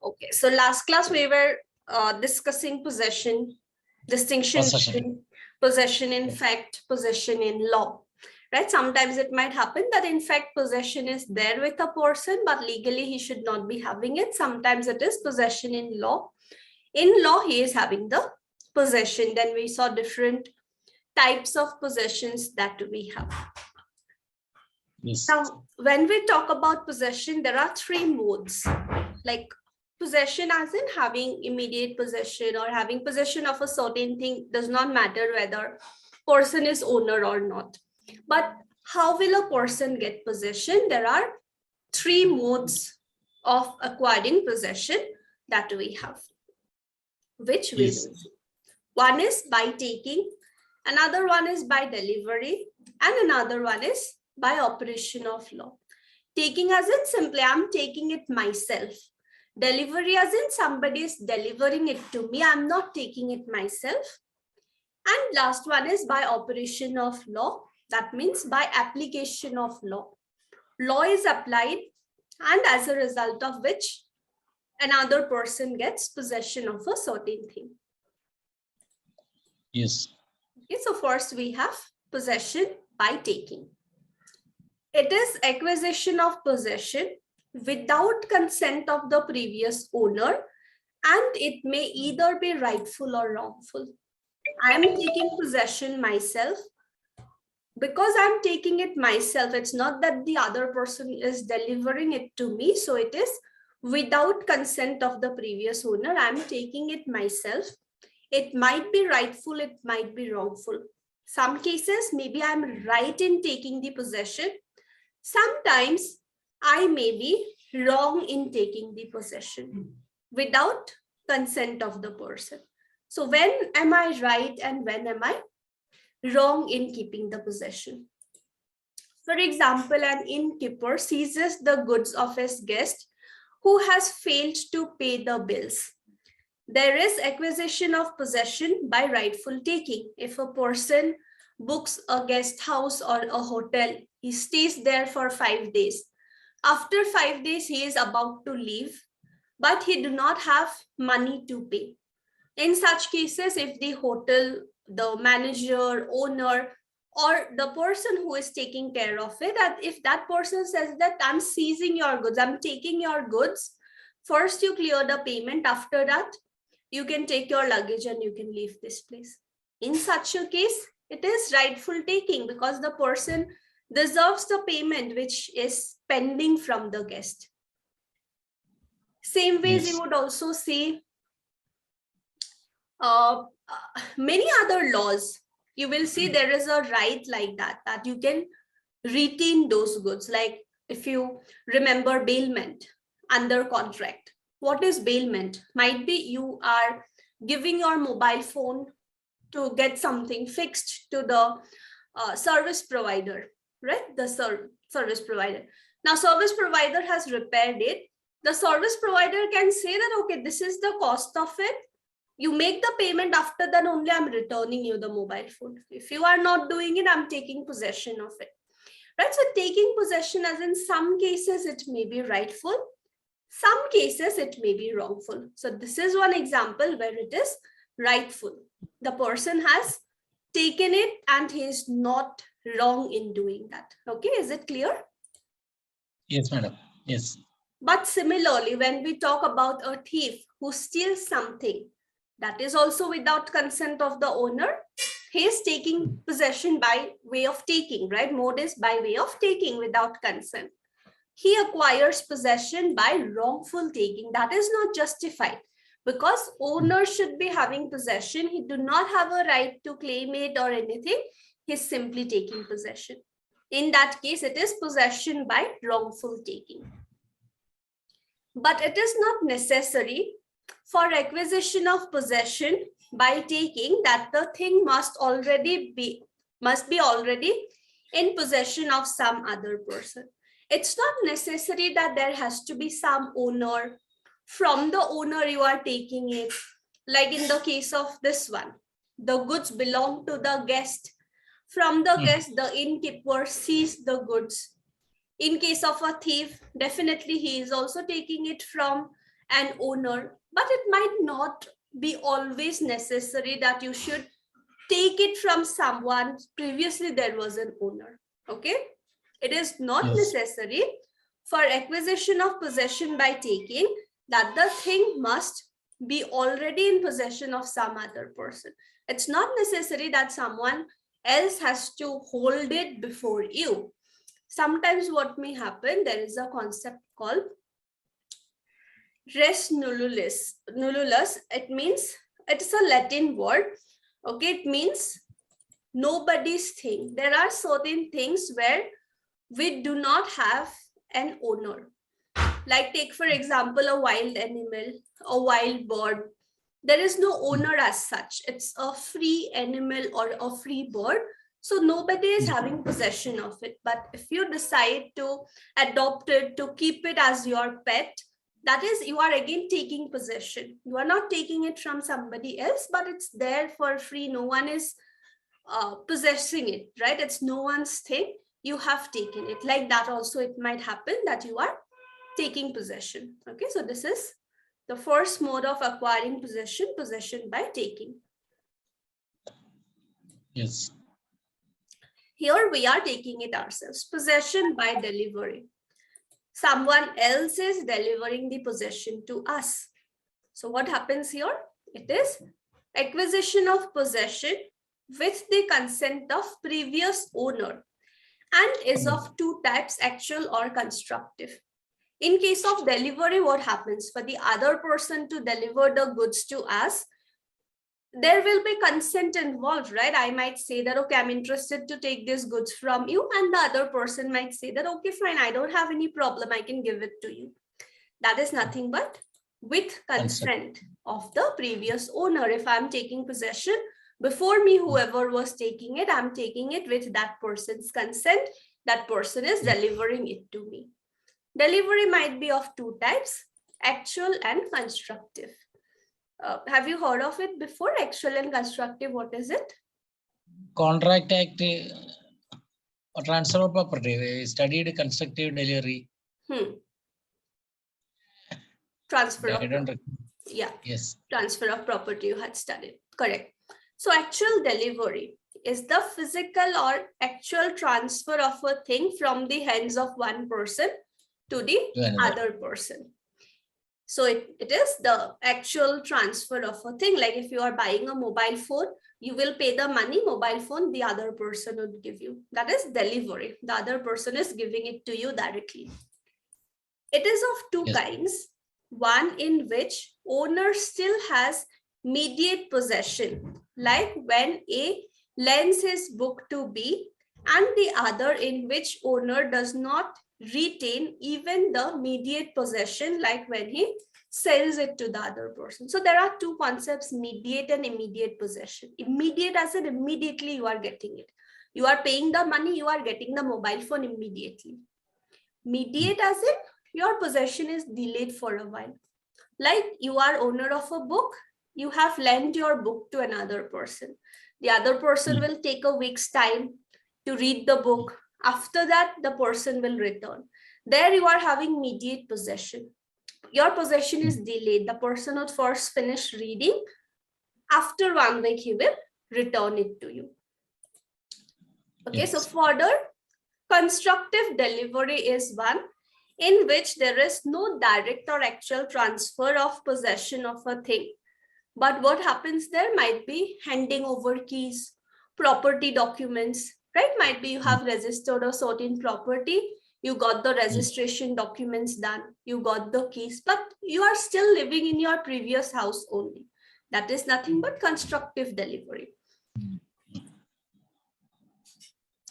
Okay, so last class we were discussing possession, distinction between possession in fact, possession in law, right? Sometimes it might happen that in fact possession is there with a person, but legally he should not be having it. Sometimes it is possession in law. In law, he is having the possession. Then we saw different types of possessions that we have. Yes. Now, when we talk about possession, there are three modes, like possession as in having immediate possession or having possession of a certain thing. Does not matter whether person is owner or not. But how will a person get possession? There are three modes of acquiring possession that we have, which we will see. One is by taking, another one is by delivery, and another one is by operation of law. Taking as in simply I'm taking it myself. Delivery as in somebody is delivering it to me, I'm not taking it myself. And last one is by operation of law. That means by application of law. Law is applied, and as a result of which another person gets possession of a certain thing. Yes. Okay, so first we have possession by taking. It is acquisition of possession without consent of the previous owner, and it may either be rightful or wrongful. I am taking possession myself. Because I'm taking it myself, it's not that the other person is delivering it to me. So it is without consent of the previous owner. I'm taking it myself. It might be rightful, it might be wrongful. Some cases, maybe I'm right in taking the possession. Sometimes I may be wrong in taking the possession without consent of the person. So when am I right and when am I wrong in keeping the possession? For example, an innkeeper seizes the goods of his guest who has failed to pay the bills. There is acquisition of possession by rightful taking. If a person books a guest house or a hotel, he stays there for 5 days. After 5 days, he is about to leave, but he do not have money to pay. In such cases, if the hotel, the manager, owner, or the person who is taking care of it, that if that person says that I'm seizing your goods, I'm taking your goods, first you clear the payment, after that, you can take your luggage and you can leave this place. In such a case, it is rightful taking because the person deserves the payment which is pending from the guest. Same ways, you would also see many other laws. You will see there is a right like that you can retain those goods. Like if you remember bailment under contract. What is bailment? Might be you are giving your mobile phone to get something fixed to the service provider, right? The service provider. Now service provider has repaired it. The service provider can say that, okay, this is the cost of it. You make the payment, after that only I'm returning you the mobile phone. If you are not doing it, I'm taking possession of it. Right? So taking possession, as in some cases it may be rightful, some cases it may be wrongful. So this is one example where it is rightful. The person has taken it and he is not wrong in doing that. Okay, is it clear? Yes, madam. Yes. But similarly, when we talk about a thief who steals something, that is also without consent of the owner. He is taking possession by way of taking, right? Mode is by way of taking without consent. He acquires possession by wrongful taking. That is not justified because owner should be having possession. He do not have a right to claim it or anything. He's simply taking possession. In that case, it is possession by wrongful taking. But it is not necessary for acquisition of possession by taking that the thing must be already in possession of some other person. It's not necessary that there has to be some owner. From the owner you are taking it. Like in the case of this one, the goods belong to the guest. From the guest, the innkeeper seized the goods. In case of a thief, definitely he is also taking it from an owner, but it might not be always necessary that you should take it from someone previously there was an owner. Okay, it is not Yes. necessary for acquisition of possession by taking that the thing must be already in possession of some other person. It's not necessary that someone else has to hold it before you. Sometimes what may happen, there is a concept called res nullus. Nullus, it means, it's a Latin word. Okay, it means nobody's thing. There are certain things where we do not have an owner. Like take for example, a wild animal, a wild bird. There is no owner as such. It's a free animal or a free bird. So nobody is having possession of it. But if you decide to adopt it, to keep it as your pet, that is, you are again taking possession. You are not taking it from somebody else, but it's there for free. No one is possessing it, right? It's no one's thing. You have taken it. Like that also it might happen that you are taking possession. Okay, so this is the first mode of acquiring possession, possession by taking. Yes. Here we are taking it ourselves, possession by delivery. Someone else is delivering the possession to us. So what happens here? It is acquisition of possession with the consent of previous owner and is of two types, actual or constructive. In case of delivery, what happens? For the other person to deliver the goods to us, there will be consent involved, right? I might say that, okay, I'm interested to take these goods from you. And the other person might say that, okay, fine, I don't have any problem. I can give it to you. That is nothing but with consent of the previous owner. If I'm taking possession, before me, whoever was taking it, I'm taking it with that person's consent. That person is delivering it to me. Delivery might be of two types, actual and constructive. Have you heard of it before? Actual and constructive, what is it? Contract Act, transfer of property, studied constructive delivery. Transfer of property. Yeah. Yes. Transfer of property you had studied. Correct. So actual delivery is the physical or actual transfer of a thing from the hands of one person to the other person. So it is the actual transfer of a thing. Like if you are buying a mobile phone, you will pay the money, mobile phone, the other person would give you. That is delivery. The other person is giving it to you directly. It is of two kinds. One in which owner still has mediate possession, like when A lends his book to B, and the other in which owner does not retain even the mediate possession, like when he sells it to the other person. So there are two concepts, mediate and immediate possession. Immediate as in immediately you are getting it. You are paying the money, you are getting the mobile phone immediately. Mediate as in your possession is delayed for a while. Like you are owner of a book, you have lent your book to another person. The other person will take a week's time to read the book. After that, the person will return. There you are having mediate possession. Your possession is delayed. The person would first finish reading. After 1 week, he will return it to you. Okay, so further, constructive delivery is one in which there is no direct or actual transfer of possession of a thing. But what happens there might be handing over keys, property documents, right? Might be you have registered a certain property, you got the registration documents done, you got the keys, but you are still living in your previous house only. That is nothing but constructive delivery.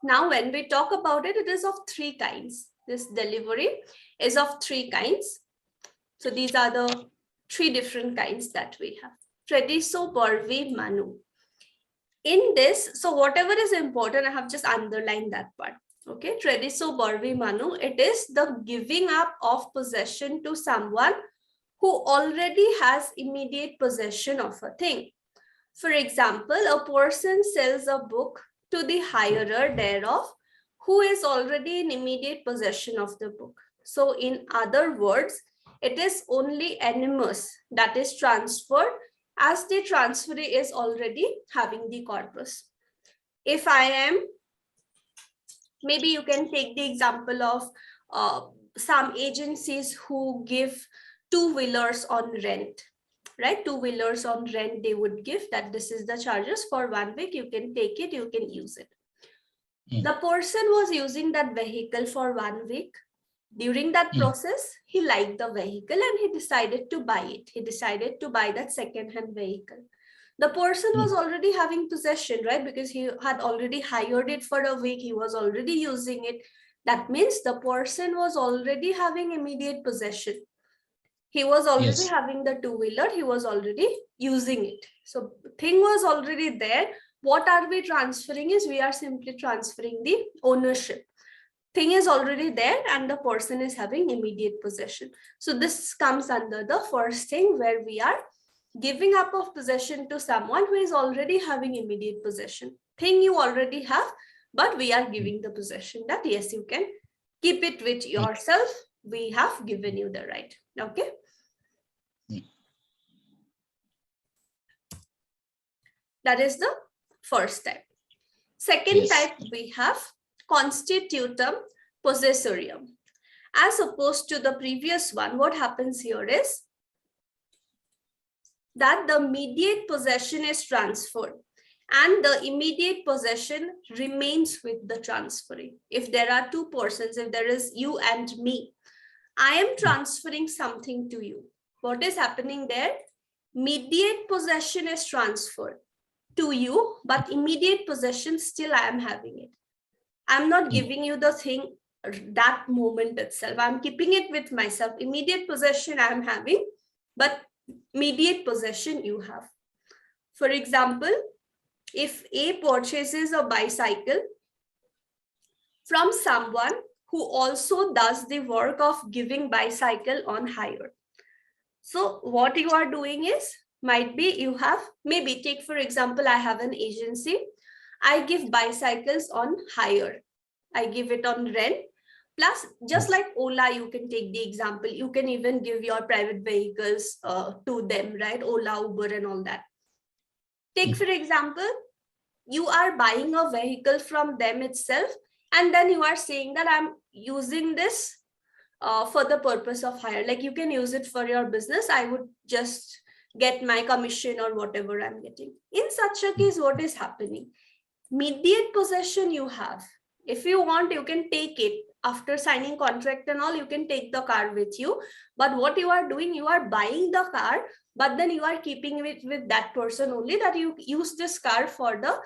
Now, when we talk about it, it is of three kinds. This delivery is of three kinds. So these are the three different kinds that we have. Tradiso, Borvi, Manu. In this, so whatever is important, I have just underlined that part. Okay, Tradiso, Borvi, Manu, it is the giving up of possession to someone who already has immediate possession of a thing. For example, a person sells a book to the hirer thereof, who is already in immediate possession of the book. So in other words, it is only animus that is transferred as the transferee is already having the corpus. If I am, maybe you can take the example of some agencies who give two-wheelers on rent, right? Two-wheelers on rent, they would give that this is the charges for 1 week, you can take it, you can use it. The person was using that vehicle for 1 week. During that process, he liked the vehicle and he decided to buy it. He decided to buy that second-hand vehicle. The person was already having possession, right? Because he had already hired it for a week. He was already using it. That means the person was already having immediate possession. He was already having the two-wheeler. He was already using it. So thing was already there. What are we transferring is we are simply transferring the ownership. Thing is already there and the person is having immediate possession. So this comes under the first thing where we are giving up of possession to someone who is already having immediate possession. Thing you already have, but we are giving the possession that yes, you can keep it with yourself. We have given you the right. Okay. That is the first type. Second type, we have Constitutum Possessorium. As opposed to the previous one, what happens here is that the mediate possession is transferred and the immediate possession remains with the transferee. If there are two persons, if there is you and me, I am transferring something to you. What is happening there? Mediate possession is transferred to you, but immediate possession still I am having it. I'm not giving you the thing that moment itself. I'm keeping it with myself. Immediate possession I'm having, but mediate possession you have. For example, if A purchases a bicycle from someone who also does the work of giving bicycle on hire. So what you are doing is, might be you have, maybe take for example, I have an agency. I give bicycles on hire. I give it on rent. Plus, just like Ola, you can take the example. You can even give your private vehicles to them, right? Ola, Uber and all that. Take for example, you are buying a vehicle from them itself. And then you are saying that I'm using this for the purpose of hire. Like you can use it for your business. I would just get my commission or whatever I'm getting. In such a case, what is happening? Mediate possession you have. If you want, you can take it. After signing contract and all, you can take the car with you. But what you are doing, you are buying the car, but then you are keeping it with that person only, that you use this car for the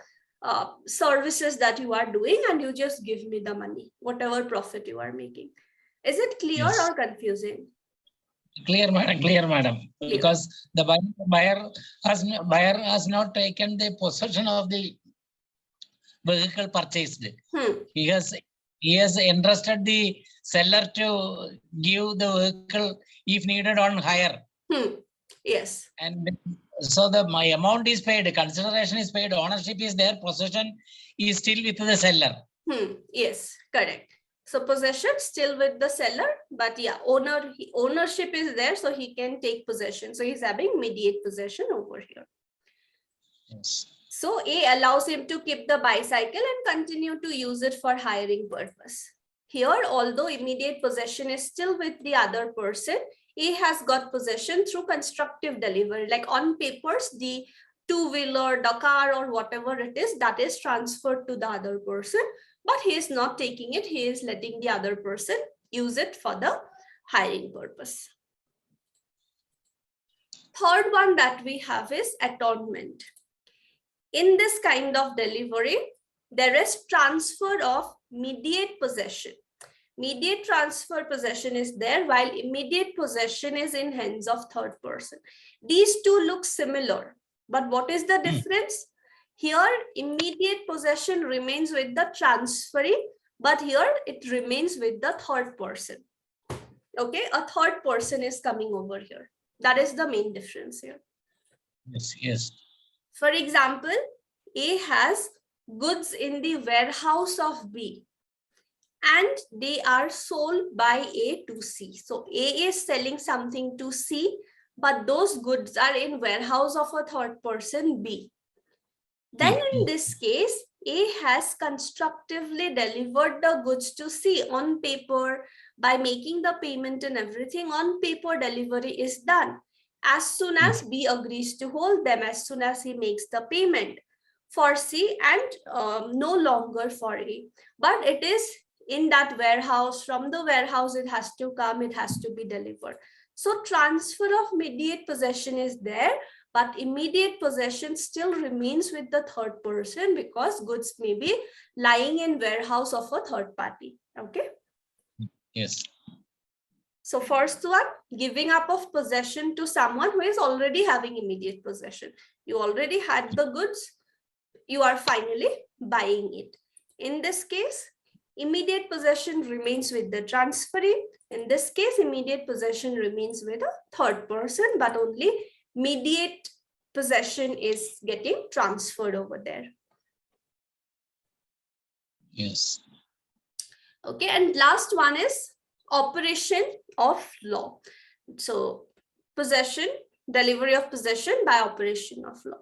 services that you are doing, and you just give me the money, whatever profit you are making. Is it clear or confusing? Clear, madam. Clear, madam. Clear. Because the buyer has not taken the possession of the vehicle purchased. He has entrusted the seller to give the vehicle if needed on hire. Yes. And so my amount is paid, consideration is paid, ownership is there, possession is still with the seller. Yes, correct. So possession still with the seller, but yeah, ownership is there, so he can take possession. So he's having mediate possession over here. Yes. So A allows him to keep the bicycle and continue to use it for hiring purpose. Here, although immediate possession is still with the other person, A has got possession through constructive delivery. Like on papers, the two-wheeler, the car or whatever it is, that is transferred to the other person, but he is not taking it. He is letting the other person use it for the hiring purpose. Third one that we have is atonement. In this kind of delivery, there is transfer of mediate possession. Mediate transfer possession is there, while immediate possession is in hands of third person. These two look similar, but what is the difference? Here, immediate possession remains with the transferee, but here it remains with the third person. Okay, a third person is coming over here. That is the main difference here. Yes, yes. For example, A has goods in the warehouse of B. and they are sold by A to C. So A is selling something to C, but those goods are in warehouse of a third person B. Then in this case, A has constructively delivered the goods to C on paper by making the payment and everything. On paper, delivery is done. As soon as B agrees to hold them, as soon as he makes the payment for C and no longer for A. But it is in that warehouse. From the warehouse, it has to come, it has to be delivered. So transfer of mediate possession is there, but immediate possession still remains with the third person because goods may be lying in warehouse of a third party. Okay. Yes. So first one, giving up of possession to someone who is already having immediate possession. You already had the goods, you are finally buying it. In this case, immediate possession remains with the transferee. In this case, immediate possession remains with a third person, but only mediate possession is getting transferred over there. Yes. Okay, and last one is operation of law. So possession, delivery of possession by operation of law.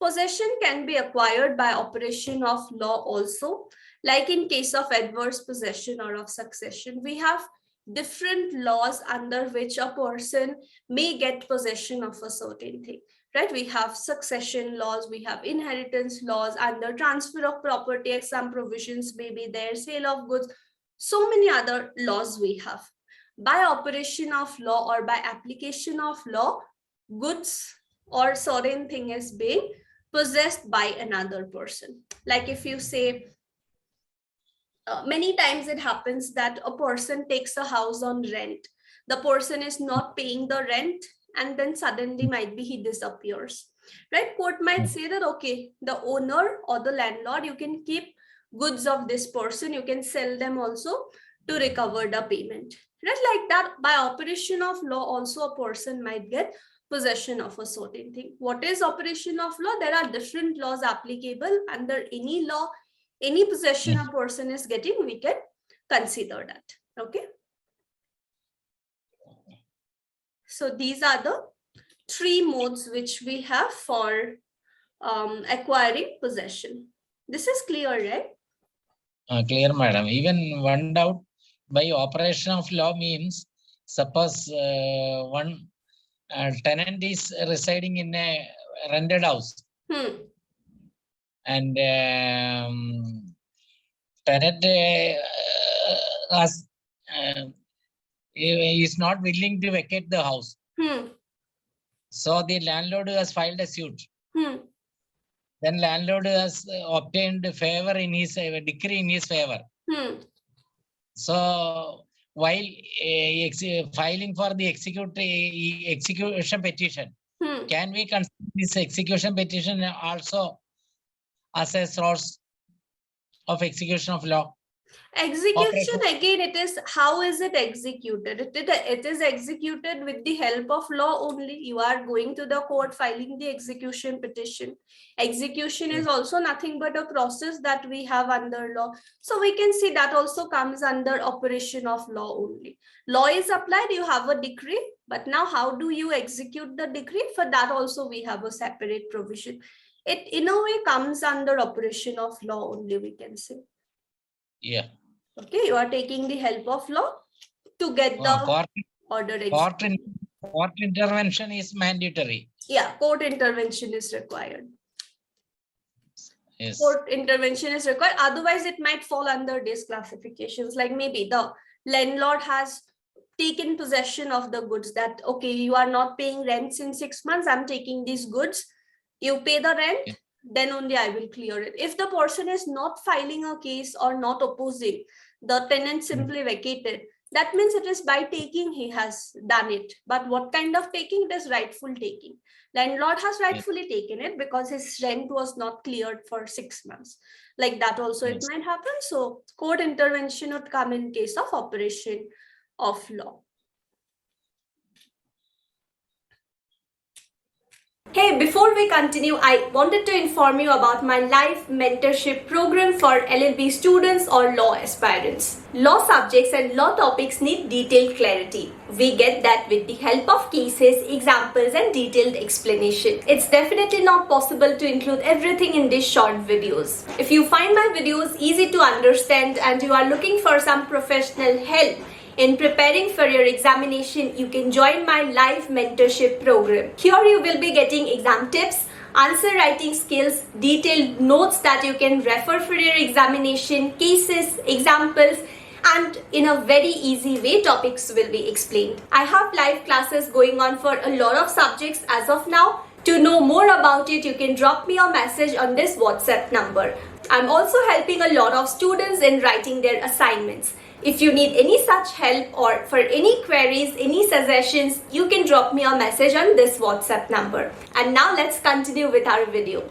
Possession can be acquired by operation of law also, like in case of adverse possession or of succession. We have different laws under which a person may get possession of a certain thing, right? We have succession laws, we have inheritance laws, under transfer of property, some provisions may be there, sale of goods, so many other laws we have. By operation of law or by application of law, goods or certain thing is being possessed by another person. Like if you say, many times it happens that a person takes a house on rent. The person is not paying the rent and then suddenly might be he disappears, right? Court might say that, okay, the owner or the landlord, you can keep goods of this person, you can sell them also to recover the payment, right? Like that, by operation of law also a person might get possession of a certain thing. What is operation of law? There are different laws applicable. Under any law, any possession a person is getting, we can consider that. Okay. So these are the three modes which we have for acquiring possession. This is clear, right? Clear, madam. Even one doubt, by operation of law means, suppose one tenant is residing in a rented house. And tenant is not willing to vacate the house. So the landlord has filed a suit. Then landlord has obtained favor in his decree in his favor. So while filing for the execution petition, can we consider this execution petition also as a source of execution of law? Execution, again, it is how is it executed? It is executed with the help of law only. You are going to the court filing the execution petition. Execution is also nothing but a process that we have under law. So we can see that also comes under operation of law only. Law is applied, you have a decree, but now how do you execute the decree? For that also we have a separate provision. It in a way comes under operation of law only, we can say. Yeah. Okay, you are taking the help of law to get the order executed. Court intervention is mandatory. Yeah, court intervention is required. Yes. Court intervention is required. Otherwise, it might fall under these classifications. Like maybe the landlord has taken possession of the goods that, okay, you are not paying rents in 6 months. I'm taking these goods. You pay the rent, then only I will clear it. If the person is not filing a case or not opposing, the tenant simply vacated, that means it is by taking he has done it. But what kind of taking? It is rightful taking. Landlord has rightfully taken it because his rent was not cleared for 6 months. Like that also it might happen. So court intervention would come in case of operation of law. Hey, before we continue, I wanted to inform you about my live mentorship program for LLB students or law aspirants. Law subjects and law topics need detailed clarity. We get that with the help of cases, examples, and detailed explanation. It's definitely not possible to include everything in these short videos. If you find my videos easy to understand and you are looking for some professional help in preparing for your examination, you can join my live mentorship program. Here you will be getting exam tips, answer writing skills, detailed notes that you can refer for your examination, cases, examples, and in a very easy way topics will be explained. I have live classes going on for a lot of subjects as of now. To know more about it, you can drop me a message on this WhatsApp number. I'm also helping a lot of students in writing their assignments. If you need any such help or for any queries, any suggestions, you can drop me a message on this WhatsApp number. And now let's continue with our video.